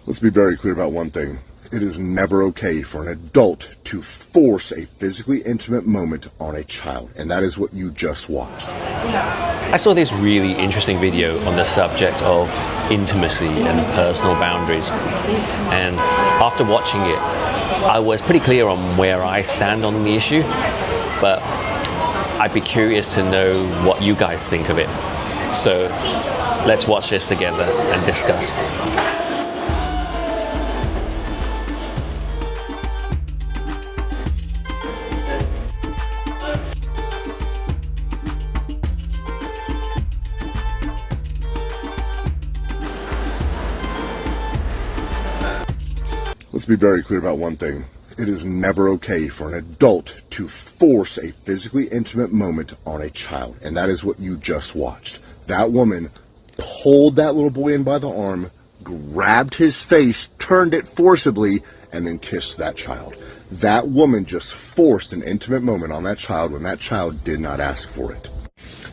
Let's be very clear about one thing. It is never okay for an adult to force a physically intimate moment on a child, and that is what you just watched. I saw this really interesting video on the subject of intimacy and personal boundaries, and after watching it, I was pretty clear on where I stand on the issue, but I'd be curious to know what you guys think of it. So let's watch this together and discuss. Let's be very clear about one thing. It is never okay for an adult to force a physically intimate moment on a child, and that is what you just watched. That woman pulled that little boy in by the arm, grabbed his face, turned it forcibly, and then kissed that child. That woman just forced an intimate moment on that child when that child did not ask for it.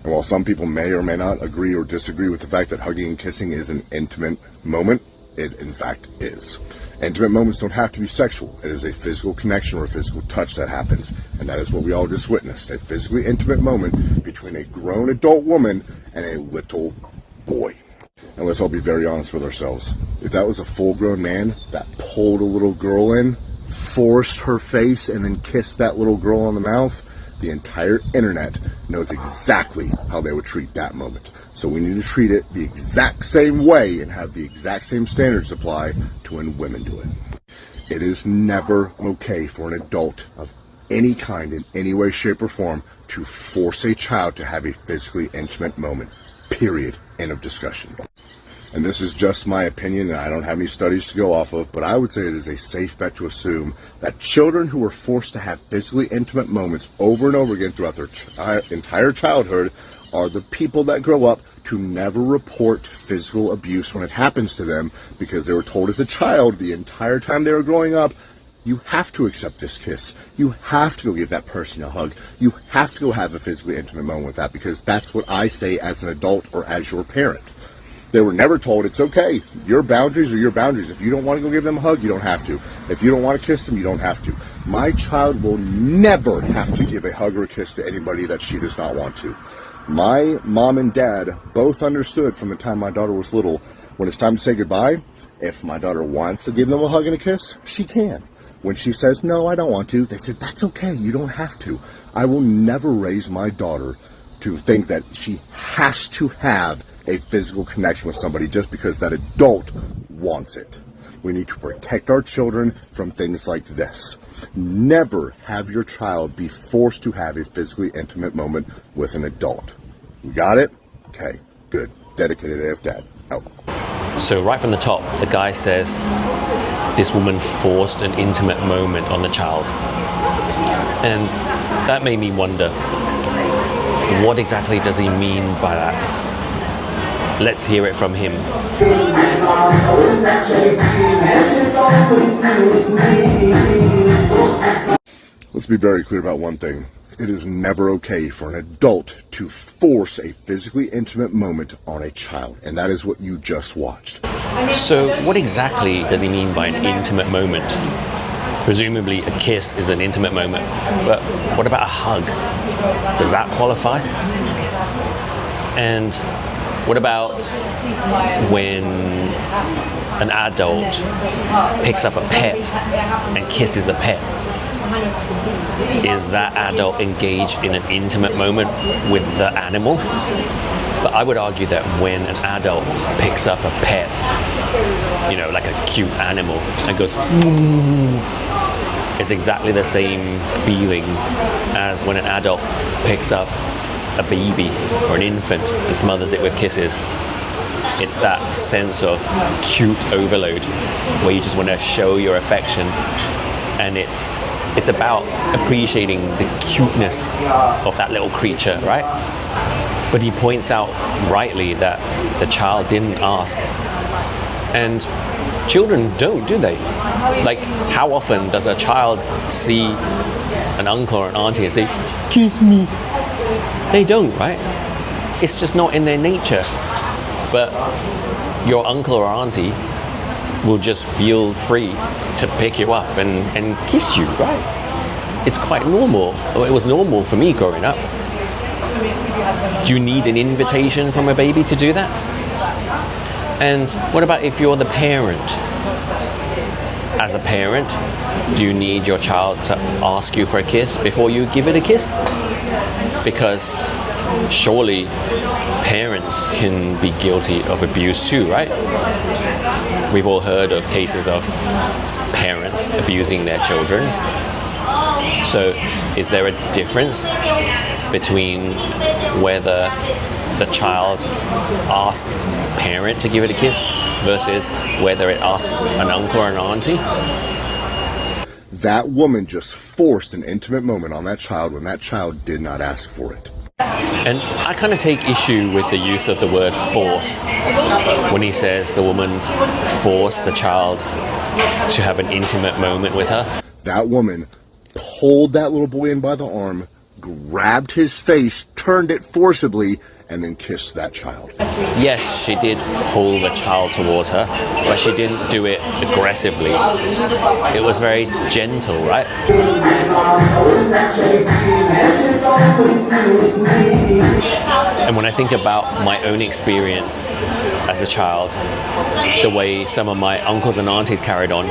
And while some people may or may not agree or disagree with the fact that hugging and kissing is an intimate moment, it in fact is. Intimate moments don't have to be sexual. It is a physical connection or a physical touch that happens, and that is what we all just witnessed. A physically intimate moment between a grown adult woman and a little boy. And let's all be very honest with ourselves. If that was a full-grown man that pulled a little girl in, forced her face, and then kissed that little girl on the mouth, the entire internet knows exactly how they would treat that moment. So we need to treat it the exact same way and have the exact same standards apply to when women do it. It is never okay for an adult of any kind, in any way, shape, or form, to force a child to have a physically intimate moment. Period. End of discussion. And this is just my opinion, and I don't have any studies to go off of, but I would say it is a safe bet to assume that children who are forced to have physically intimate moments over and over again throughout their entire childhood are the people that grow up to never report physical abuse when it happens to them, because they were told as a child the entire time they were growing up, you have to accept this kiss. You have to go give that person a hug. You have to go have a physically intimate moment with that, because that's what I say as an adult or as your parent. They were never told it's okay. Your boundaries are your boundaries. If you don't want to go give them a hug, you don't have to. If you don't want to kiss them, you don't have to. My child will never have to give a hug or a kiss to anybody that she does not want to. My mom and dad both understood from the time my daughter was little, when it's time to say goodbye, if my daughter wants to give them a hug and a kiss, she can. When she says, no, I don't want to, they said, that's okay, you don't have to. I will never raise my daughter to think that she has to have a physical connection with somebody just because that adult wants it. We need to protect our children from things like this. Never have your child be forced to have a physically intimate moment with an adult. You got it? Okay, good. Dedicated AF Dad. Out. So right from the top, the guy says this woman forced an intimate moment on the child. And that made me wonder, what exactly does he mean by that? Let's hear it from him. Let's be very clear about one thing. It is never okay for an adult to force a physically intimate moment on a child, and that is what you just watched. So what exactly does he mean by an intimate moment? Presumably a kiss is an intimate moment, but what about a hug? Does that qualify? And what about when an adult picks up a pet and kisses a pet? Is that adult engaged in an intimate moment with the animal? But I would argue that when an adult picks up a pet, you know, like a cute animal, and goes, it's exactly the same feeling as when an adult picks up a baby or an infant and smothers it with kisses. It's that sense of cute overload where you just want to show your affection, and it's about appreciating the cuteness of that little creature, right? But he points out rightly that the child didn't ask. And children don't, do they? Like, how often does a child see an uncle or an auntie and say, kiss me? They don't, right? It's just not in their nature. But your uncle or auntie will just feel free to pick you up and kiss you, right? It's quite normal. It was normal for me growing up. Do you need an invitation from a baby to do that? And what about if you're the parent? As a parent, do you need your child to ask you for a kiss before you give it a kiss? Because surely parents can be guilty of abuse too, right? We've all heard of cases of parents abusing their children. So is there a difference between whether the child asks a parent to give it a kiss versus whether it asks an uncle or an auntie? That woman just forced an intimate moment on that child when that child did not ask for it. And I kind of take issue with the use of the word force when he says the woman forced the child to have an intimate moment with her. That woman pulled that little boy in by the arm, grabbed his face, turned it forcibly, and then kissed that child. Yes, she did pull the child towards her, but she didn't do it aggressively. It was very gentle, right? And when I think about my own experience as a child, the way some of my uncles and aunties carried on,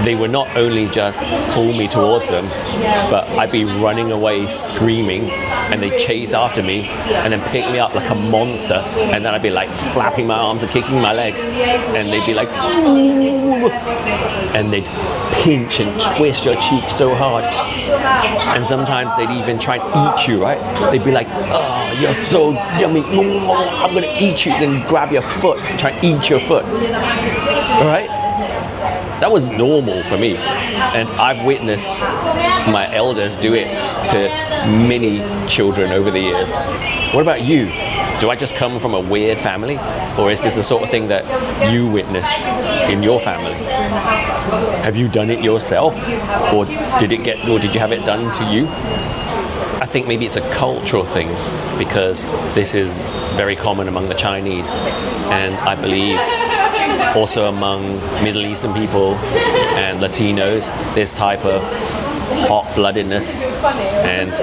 they would not only just pull me towards them, but I'd be running away screaming, and they'd chase after me and then pick me up like a monster, and then I'd be like flapping my arms and kicking my legs, and they'd be like, ooh, and they'd pinch and twist your cheek so hard, and sometimes they'd even try and eat you, right? They'd be like, oh, you're so yummy, I'm gonna eat you, then grab your foot, try and eat your foot, all right? That was normal for me, and I've witnessed my elders do it to many children over the years. What about you? Do I just come from a weird family, or is this the sort of thing that you witnessed in your family? Have you done it yourself, or did you have it done to you? I think maybe it's a cultural thing, because this is very common among the Chinese, and I believe also among Middle Eastern people and Latinos, this type of hot-bloodedness and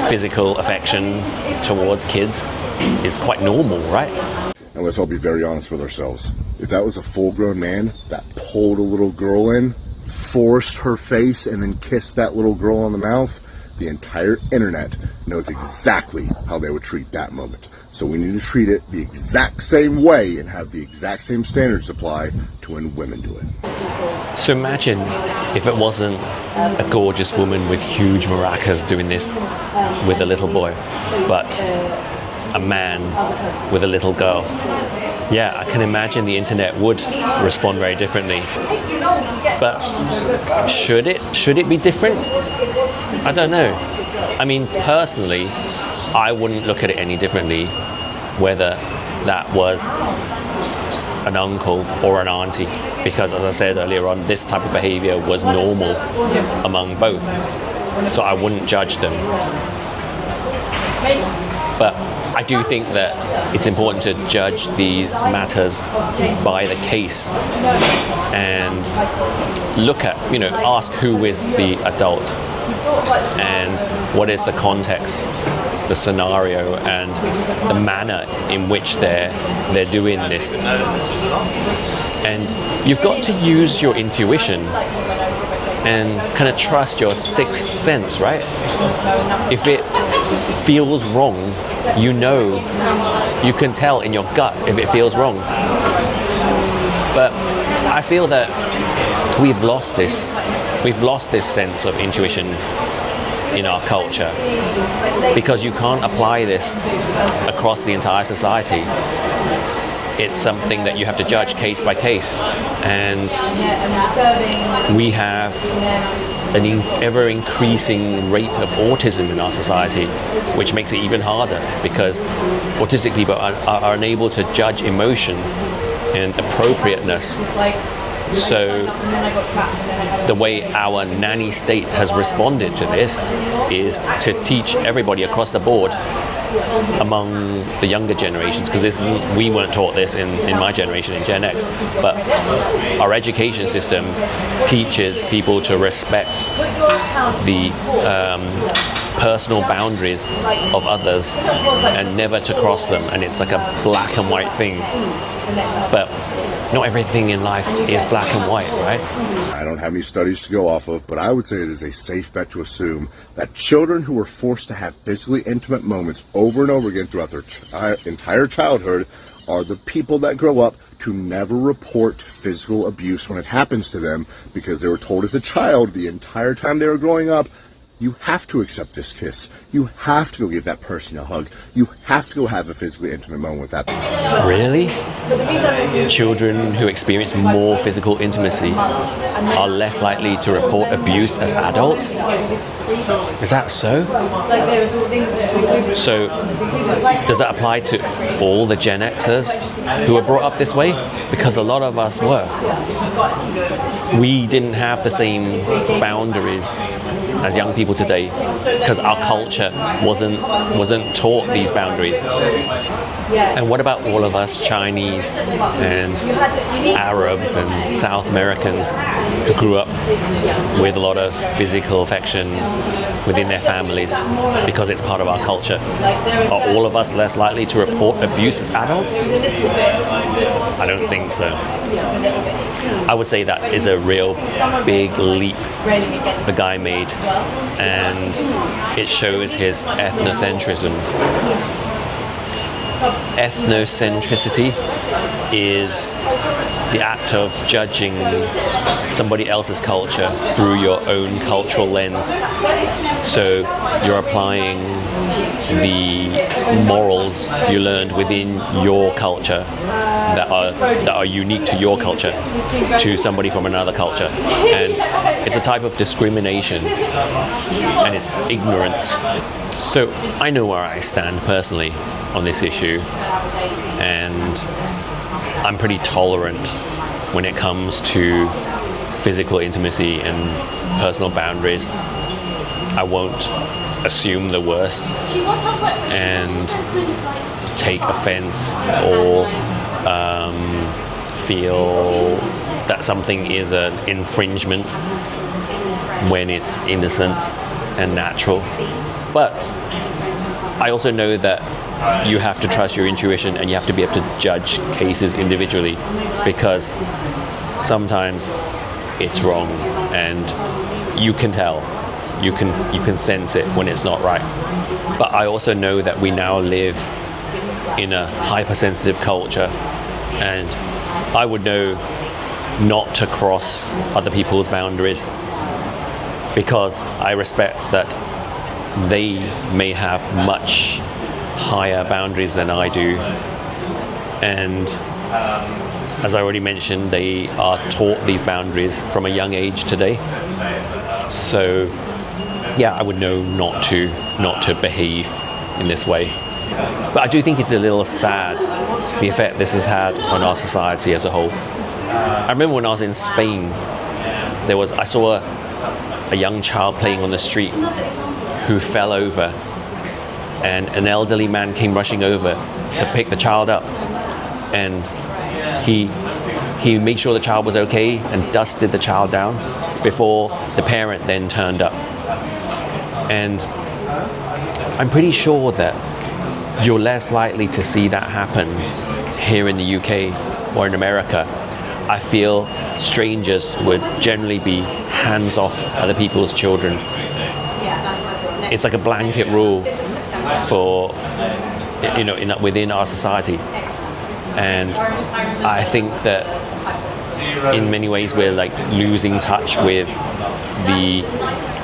physical affection towards kids is quite normal, right? And let's all be very honest with ourselves. If that was a full-grown man that pulled a little girl in, forced her face, and then kissed that little girl on the mouth, the entire internet knows exactly how they would treat that moment. So we need to treat it the exact same way and have the exact same standards apply to when women do it. So imagine if it wasn't a gorgeous woman with huge maracas doing this with a little boy, but a man with a little girl. Yeah, I can imagine the internet would respond very differently. But should it be different? I don't know. I mean, personally, I wouldn't look at it any differently whether that was an uncle or an auntie, because as I said earlier on, this type of behavior was normal among both. So I wouldn't judge them. But I do think that it's important to judge these matters by the case and look at, ask who is the adult and what is the context, the scenario, and the manner in which they're doing this. And you've got to use your intuition and kind of trust your sixth sense, right? If it feels wrong, you can tell in your gut if it feels wrong. But I feel that we've lost this sense of intuition in our culture, because you can't apply this across the entire society. It's something that you have to judge case by case, and we have an ever-increasing rate of autism in our society, which makes it even harder, because autistic people are unable to judge emotion and appropriateness. So the way our nanny state has responded to this is to teach everybody across the board among the younger generations, because we weren't taught this in my generation, in Gen X, but our education system teaches people to respect the personal boundaries of others and never to cross them, and it's like a black and white thing. But not everything in life is black and white, right? I don't have any studies to go off of, but I would say it is a safe bet to assume that children who are forced to have physically intimate moments over and over again throughout their entire childhood are the people that grow up to never report physical abuse when it happens to them, because they were told as a child the entire time they were growing up, you have to accept this kiss. You have to go give that person a hug. You have to go have a physically intimate moment with that person. Really? Children who experience more physical intimacy are less likely to report abuse as adults? Is that so? So, does that apply to all the Gen Xers who were brought up this way? Because a lot of us were. We didn't have the same boundaries as young people today because our culture wasn't taught these boundaries. And what about all of us Chinese and Arabs and South Americans who grew up with a lot of physical affection within their families because it's part of our culture? Are all of us less likely to report abuse as adults? I don't think so. I would say that is a real big leap the guy made, and it shows his ethnocentrism. Ethnocentricity is the act of judging somebody else's culture through your own cultural lens. So you're applying the morals you learned within your culture that are unique to your culture to somebody from another culture, and it's a type of discrimination and it's ignorance. So I know where I stand personally on this issue, and I'm pretty tolerant when it comes to physical intimacy and personal boundaries. I won't assume the worst and take offense or feel that something is an infringement when it's innocent and natural. But I also know that you have to trust your intuition and you have to be able to judge cases individually, because sometimes it's wrong and you can tell, you can sense it when it's not right. But I also know that we now live in a hypersensitive culture, and I would know not to cross other people's boundaries because I respect that they may have much higher boundaries than I do, and as I already mentioned, they are taught these boundaries from a young age today. So yeah, I would know not to behave in this way. But I do think it's a little sad, the effect this has had on our society as a whole. I remember when I was in Spain, I saw a young child playing on the street who fell over, and an elderly man came rushing over to pick the child up, and he made sure the child was okay and dusted the child down before the parent then turned up. And I'm pretty sure that you're less likely to see that happen here in the UK or in America. I feel strangers would generally be hands off other people's children. It's like a blanket rule for, within our society. And I think that in many ways we're like losing touch with the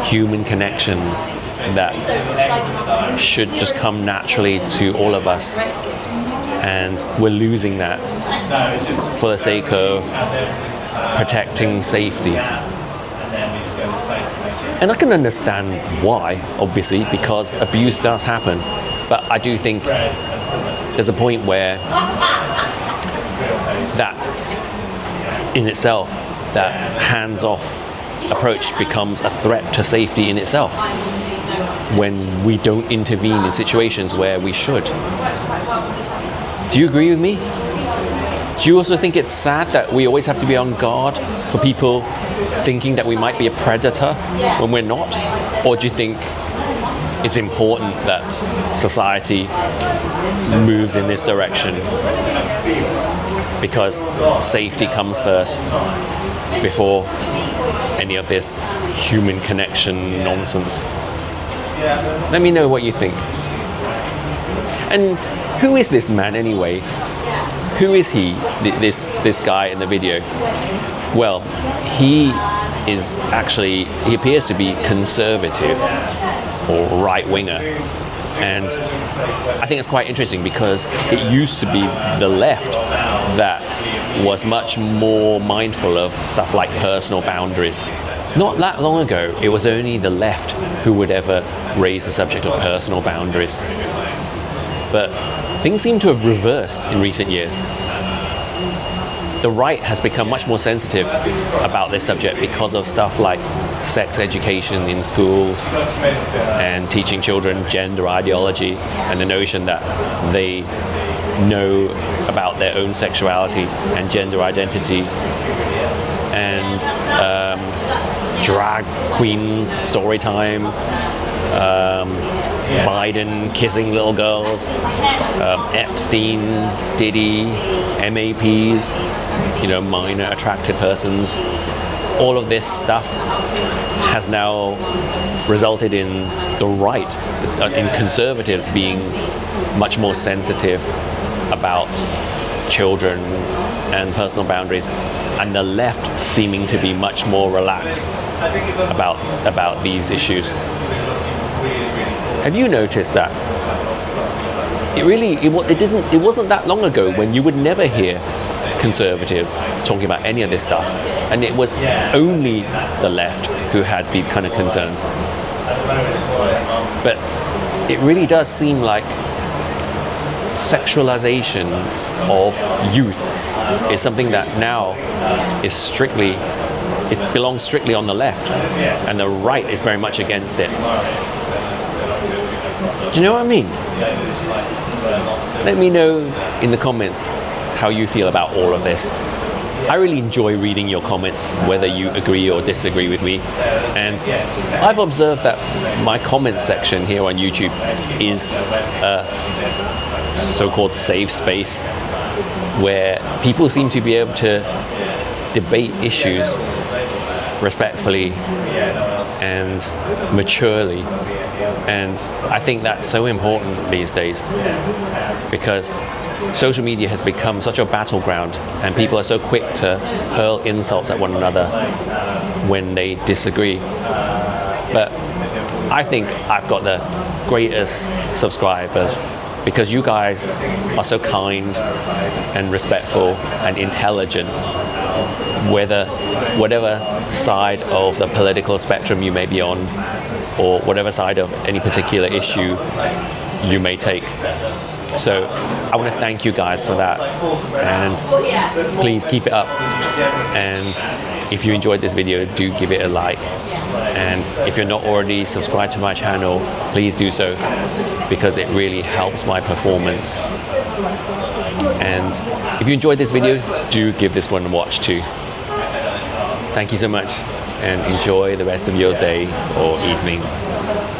human connection that should just come naturally to all of us, and we're losing that for the sake of protecting safety. And I can understand why, obviously, because abuse does happen, but I do think there's a point where that in itself, that hands-off approach becomes a threat to safety in itself. when we don't intervene in situations where we should. Do you agree with me? Do you also think it's sad that we always have to be on guard for people thinking that we might be a predator when we're not? Or do you think it's important that society moves in this direction because safety comes first before any of this human connection nonsense? Let me know what you think. And who is this man anyway? Who is he, this guy in the video? Well, he appears to be conservative or right-winger. And I think it's quite interesting because it used to be the left that was much more mindful of stuff like personal boundaries. Not that long ago, it was only the left who would ever raise the subject of personal boundaries. But things seem to have reversed in recent years. The right has become much more sensitive about this subject because of stuff like sex education in schools and teaching children gender ideology and the notion that they know about their own sexuality and gender identity, and drag queen story time, Biden kissing little girls, Epstein, Diddy, MAPs, minor attracted persons. All of this stuff has now resulted in the right, in conservatives being much more sensitive about children and personal boundaries, and the left seeming to be much more relaxed about these issues. Have you noticed that? It wasn't that long ago when you would never hear conservatives talking about any of this stuff, and it was only the left who had these kind of concerns. But it really does seem like sexualization of youth is something that now it belongs strictly on the left, and the right is very much against it. Do you know what I mean? Let me know in the comments how you feel about all of this. I really enjoy reading your comments, whether you agree or disagree with me. And I've observed that my comment section here on YouTube is a so-called safe space where people seem to be able to debate issues respectfully and maturely. And I think that's so important these days, because social media has become such a battleground, and people are so quick to hurl insults at one another when they disagree. But I think I've got the greatest subscribers because you guys are so kind and respectful and intelligent, whatever side of the political spectrum you may be on, or whatever side of any particular issue you may take. So I want to thank you guys for that, and please keep it up. And if you enjoyed this video, do give it a like. And if you're not already subscribed to my channel, please do so, because it really helps my performance. And if you enjoyed this video, do give this one a watch too. Thank you so much, and enjoy the rest of your day or evening.